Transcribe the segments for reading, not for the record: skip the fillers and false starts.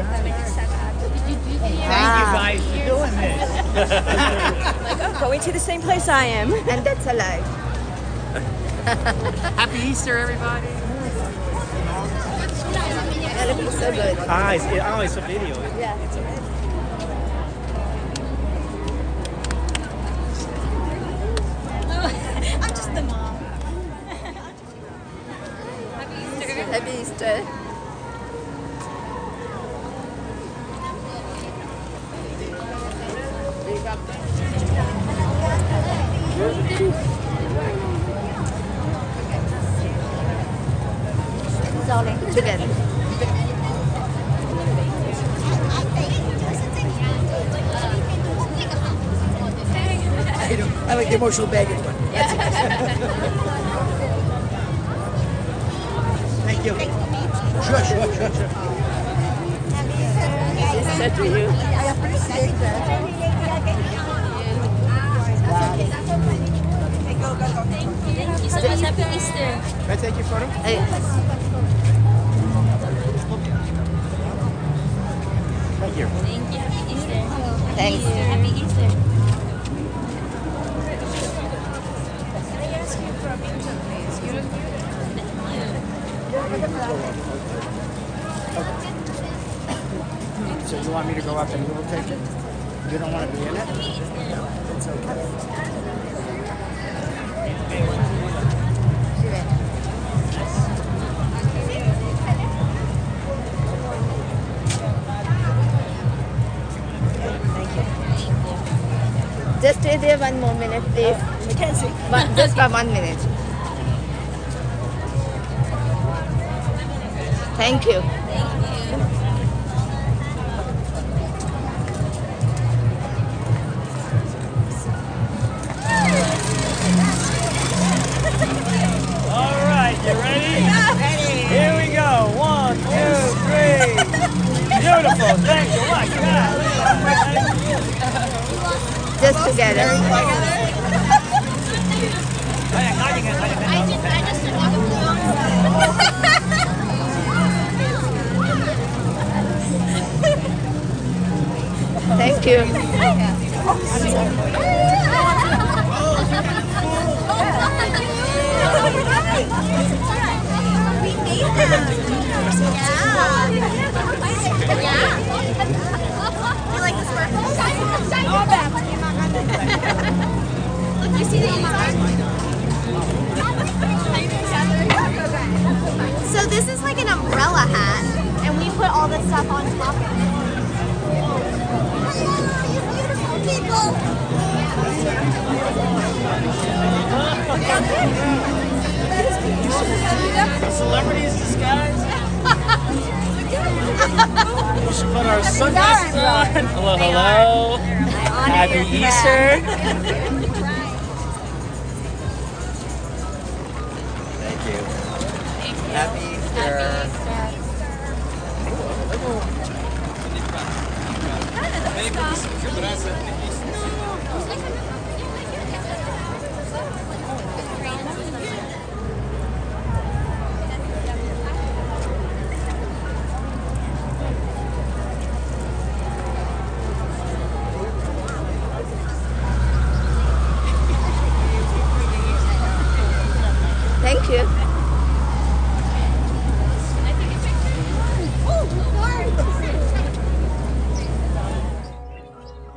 Thank you guys for doing this. Like, oh, going to the same place I am. And that's alive. Happy Easter, everybody. That'll be so good. It's a video. Yeah. It's a I'm just the mom. Happy Easter. Together. I like the emotional baggage one. Thank you. Sure. Easter to you. I appreciate that. Thank you so much. Happy Easter. Can I take your photo? Thank you. Thank you. Happy Easter. Thanks. Happy Easter. So you want me to go up and we'll take it? You don't want to be in it? No, it's okay. Just stay there 1 more minute, please. Mackenzie. Just for 1 minute. Thank you. All right, you ready? Here we go. 1, 2, 3. Beautiful. Thank you. My God. Just together. Thank you. You like the sparkles? Look, you see the inside? So this is like an umbrella hat, and we put all this stuff on top of it. Hello, you beautiful people. Celebrities disguised. We should put our sunglasses on. Hello, hello. Happy Easter. Thank you. Happy Easter. Thank you.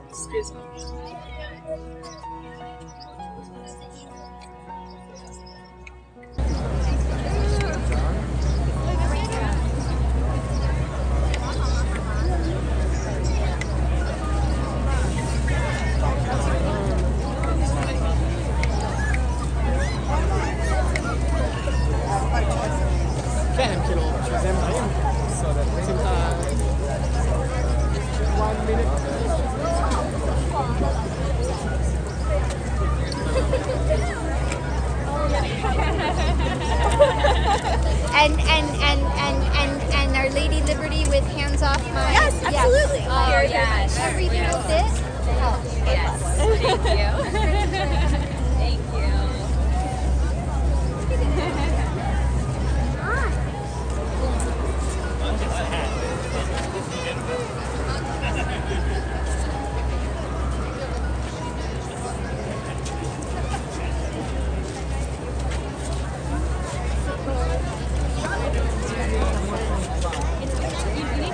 Excuse me.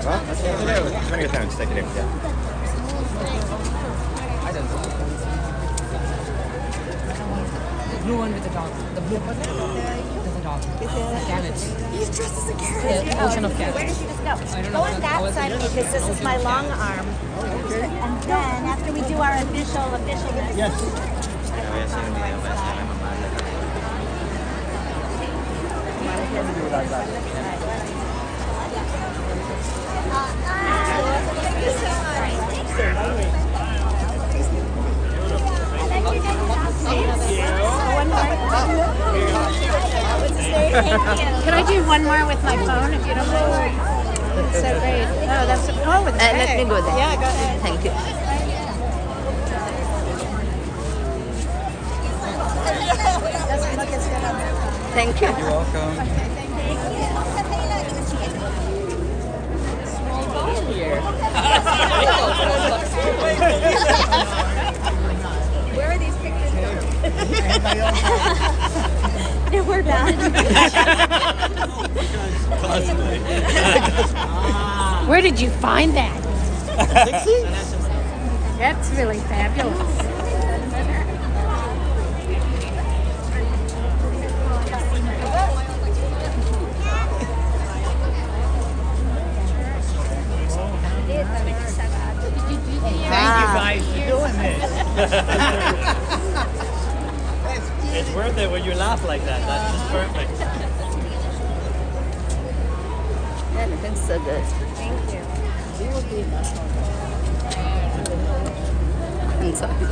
One of your phones, take it in. Yeah. Blue one with the dog. The blue one with the dog. Carrots. He's dressed as a carrot. Yeah, ocean of Where carrots. did she just go? I don't Go know. on that side because this is my long arm. And then after we do our official. Yes. Can I do one more with my phone if you don't mind? That's so great. Oh, that's with Let me go there. Yeah, go ahead. Thank you. Doesn't look as good on that phone. Thank you. You're welcome. Where are these pictures going? No, we're bad. Where did you find that? That's really fabulous. Thank you guys for doing this. It's worth it when you laugh like that. That's just perfect. Everything's so good. Thank you. I'm sorry.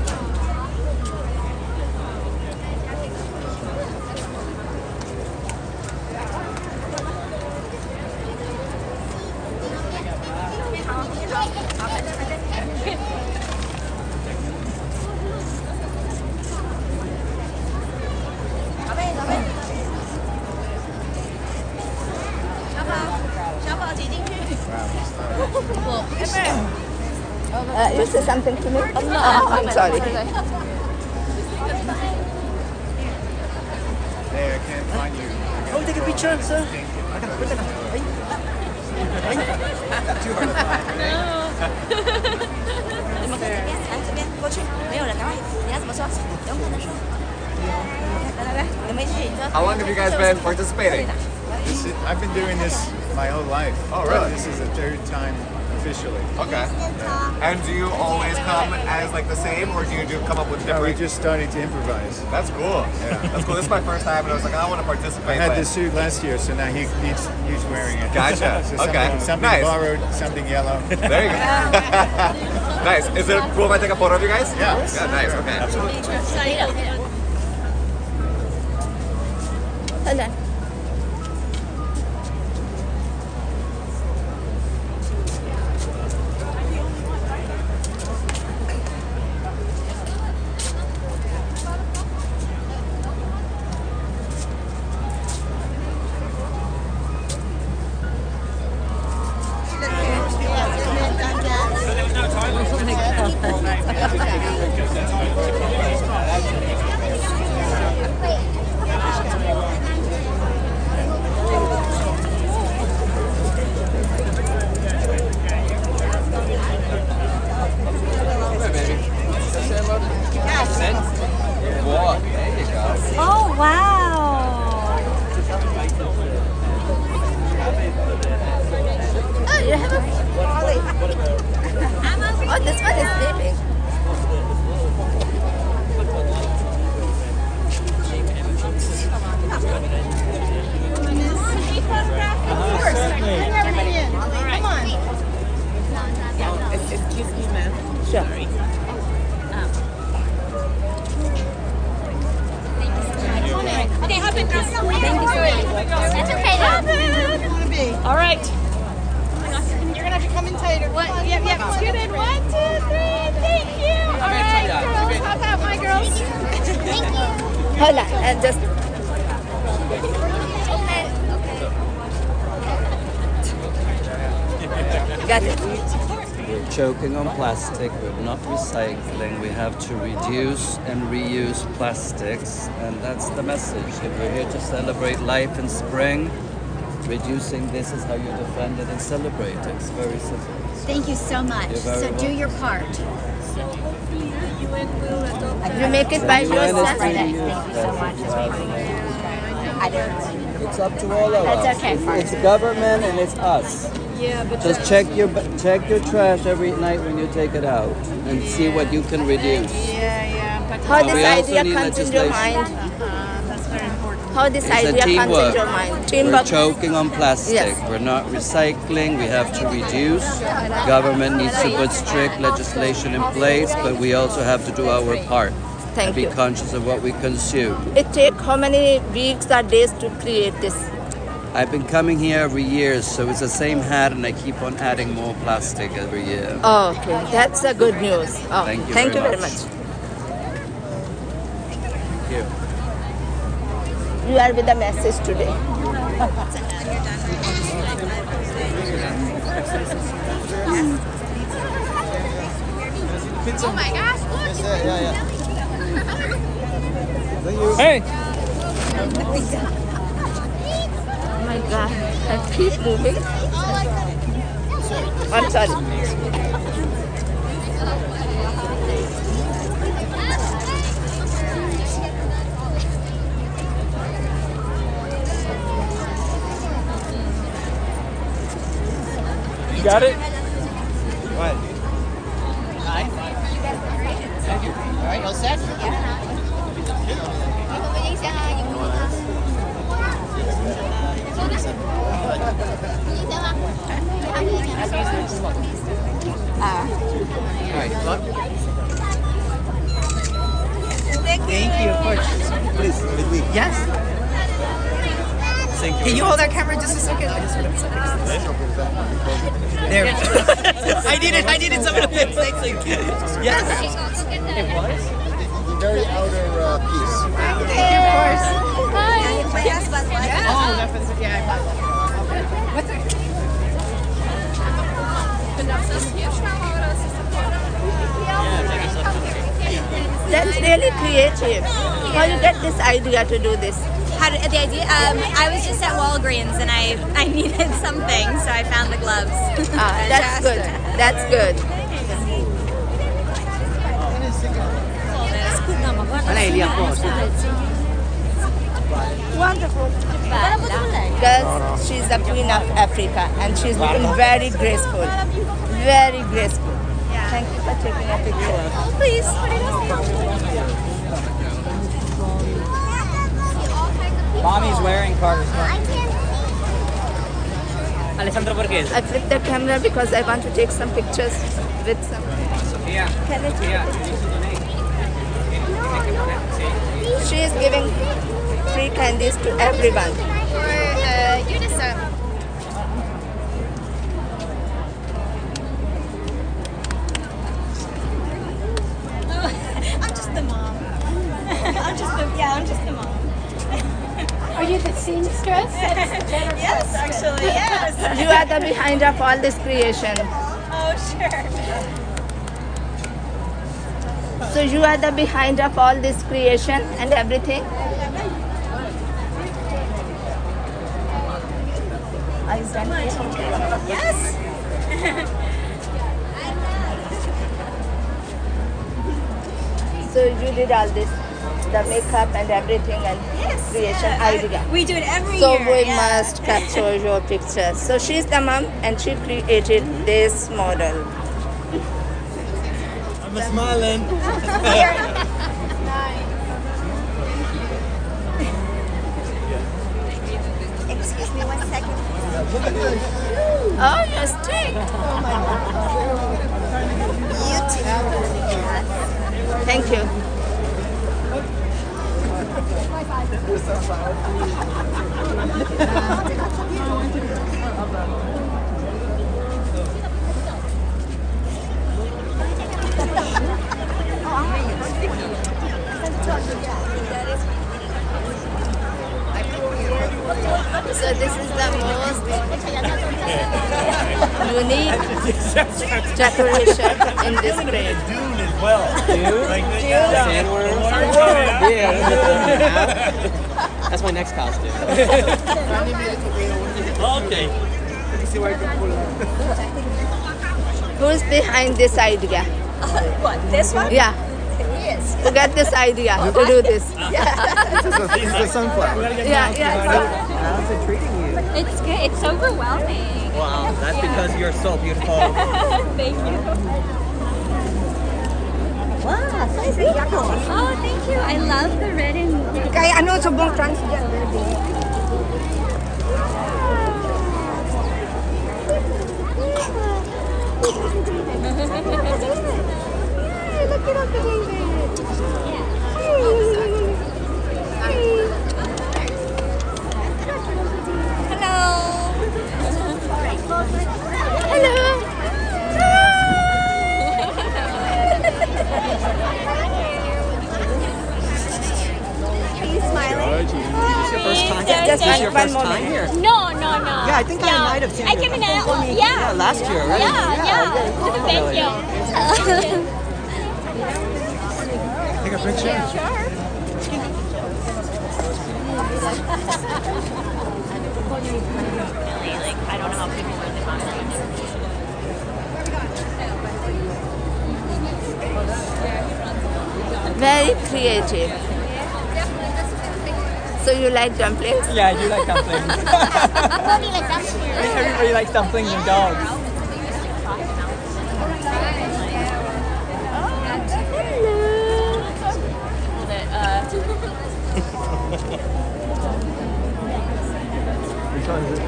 You say something to me? I'm sorry. Hey, I can't find you. Oh, take a picture, sir. Too hard to find. How long have you guys been participating? I've been doing this my whole life. Oh, really? This is the third time officially. Okay. And do you always come as like the same, or do you come up with No, we're different? just starting to improvise. That's cool. Yeah. That's cool. This is my first time, and I was like, I want to I participate. had but- this suit last year, so now he's wearing it. Gotcha. So Okay. Something Nice. borrowed, something yellow. There you go. Nice. Is it cool if I take a photo of you guys? Yeah. Yeah. Nice. Okay. Absolutely. Hold on. Oh, wow. Oh, you have a Ollie. Oh, this one is sleeping. Excuse me, ma'am. Sure. Okay, hop in, girls. That's okay. All right. You're gonna have to come in tighter. What? Yep. Scoot in. 1, 2, 3. Thank you. All right, girls. Hop out, my girls. Thank you. Hold on. Just. Got it. We're choking on plastic, we're not recycling, we have to reduce and reuse plastics, and that's the message. If we're here to celebrate life in spring, reducing this is how you defend it and celebrate it. It's very simple. Thank you so much. You're very So do welcome. your part. You make it by The UN is yourself. doing you. It's up to all of us. That's okay. It's government and it's us. Yeah, but Just check your trash every night when you take it out and see what you can reduce. How We this also idea need comes in your legislation. mind? How this It's a idea comes in teamwork. your mind? We're Teamwork. choking on plastic. Yes. We're not recycling. We have to reduce. Government needs to put strict legislation in place, but we also have to do our part and Thank be you. conscious of what we consume. It takes how many weeks or days to create this? I've been coming here every year, so it's the same hat, and I keep on adding more plastic every year. Oh, okay. That's a good news. Oh, Thank you thank very you very much. much. Thank you. You are with a message today. Oh my gosh, look. Hey! Oh my God. I keep moving. I'm sorry. You got it? What? All right, all set? All right, look. Thank you. Of course. Please, with me. Yes. Can you hold that camera just a second? I just want to there. I needed someone to fix. Thank you. Yes. It was? Very outer piece. Oh, definitely. Yeah, I bought one. What's it? That's really creative. How you get this idea to do this? How did the idea? I was just at Walgreens and I needed something, so I found the gloves. That's good. That's good. Wonderful. Because she's the queen of Africa and she's looking very graceful. Very graceful. Thank you for taking a picture. Oh, please. Mommy's wearing Carter's one. Alessandro Borghese. I flipped the camera because I want to take some pictures with some. Sophia. Can I take Yeah, a you picture? need to donate. She is giving free candies to everyone. For UNICEF. I'm just the mom. I'm just the mom. Are you the seamstress? Yes, actually, yes. You are the behind of all this creation. Oh, sure. So you are the behind of all this creation and everything. Are you done? Yes. So you did all this, the makeup and everything and creation idea. We do it every So year. we yeah. must capture your picture. So she's the mom and she created this model. I'm smiling. Excuse me 1 second. Oh, your stick. You too. Thank you. So this is the most unique decoration in this grade. Dune as well. Dune? Like the sandworm? Yeah. That's my next costume. Okay. Who's behind this idea? What, this one? Yeah. Yes. Who got this idea to do this? This is a sunflower. Yeah, yeah. How's it treating you? It's good. It's overwhelming. Wow, that's because you're so beautiful. Thank you. Wow, so beautiful. Oh, thank you. I love the red and Kaya ano, sobrang transgender. Look at the baby. This is your first time here? No. Yeah, I think I might have seen I you. came in yeah. Yeah, last year, right? Yeah. Thank you. Take a picture? I don't know how people really want Very creative. So you like dumplings? Yeah, I do like dumplings. Everybody likes dumplings and dogs. Which one is it?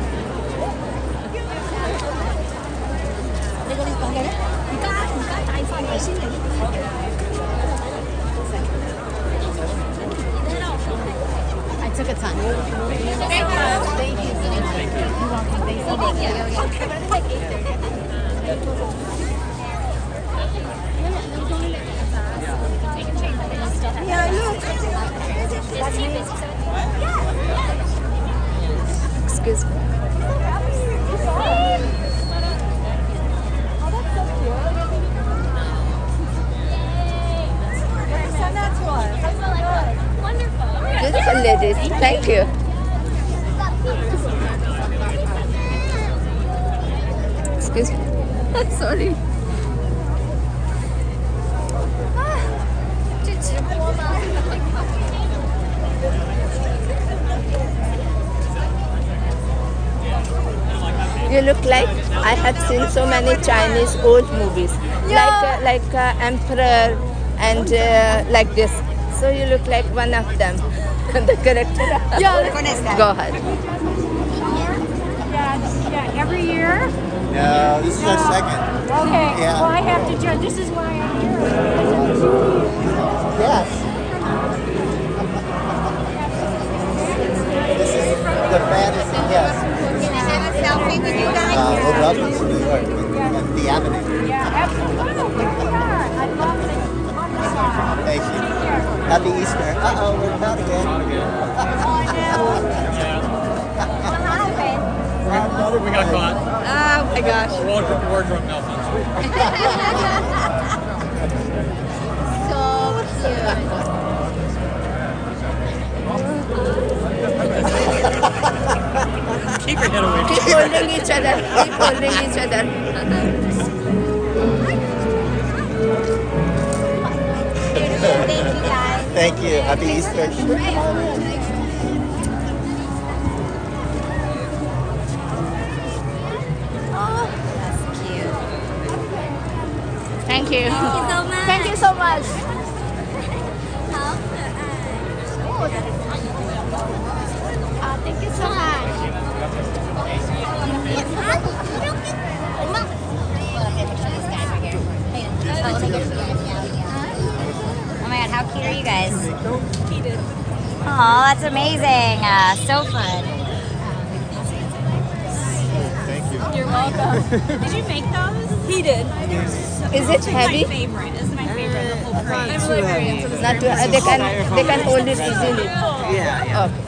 I took a ton. Thank you. Yeah, look. Excuse me. Beautiful ladies. Thank you. Excuse me. Sorry. You look like I have seen so many Chinese old movies, like Emperor and like this. So you look like one of them, the character. Yeah, Go ahead. Yeah, every year. No, this is our second. Okay. Yeah. Well, I have to judge. This is why I'm here. Yes. This is the fantasy, yes. Can I have a selfie with you guys? Over up in New York, and the Avenue. Yeah, absolutely. Oh, here we are. I love it. Wonderful. Thank you. Happy Easter. Uh-oh, we're out again. We got caught. Oh my gosh. Wardrobe malfunction. Keep your head away. Keep holding each other. Keep holding each other. Thank you guys. Thank you. Happy Easter. That's cute. Thank you. Thank you so much. Thank you so much. Thank you so much. Oh my god, how cute are you guys? Oh, that's amazing. So fun. Thank you. You're welcome. Did you make those? He did. Is it heavy? Favorite. This is my favorite. The whole parade. I'm really very into this. Not too, they can hold it easily. Yeah. Okay.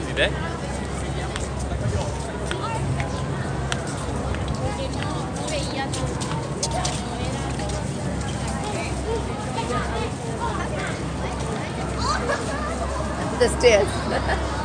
Is he back? the stairs.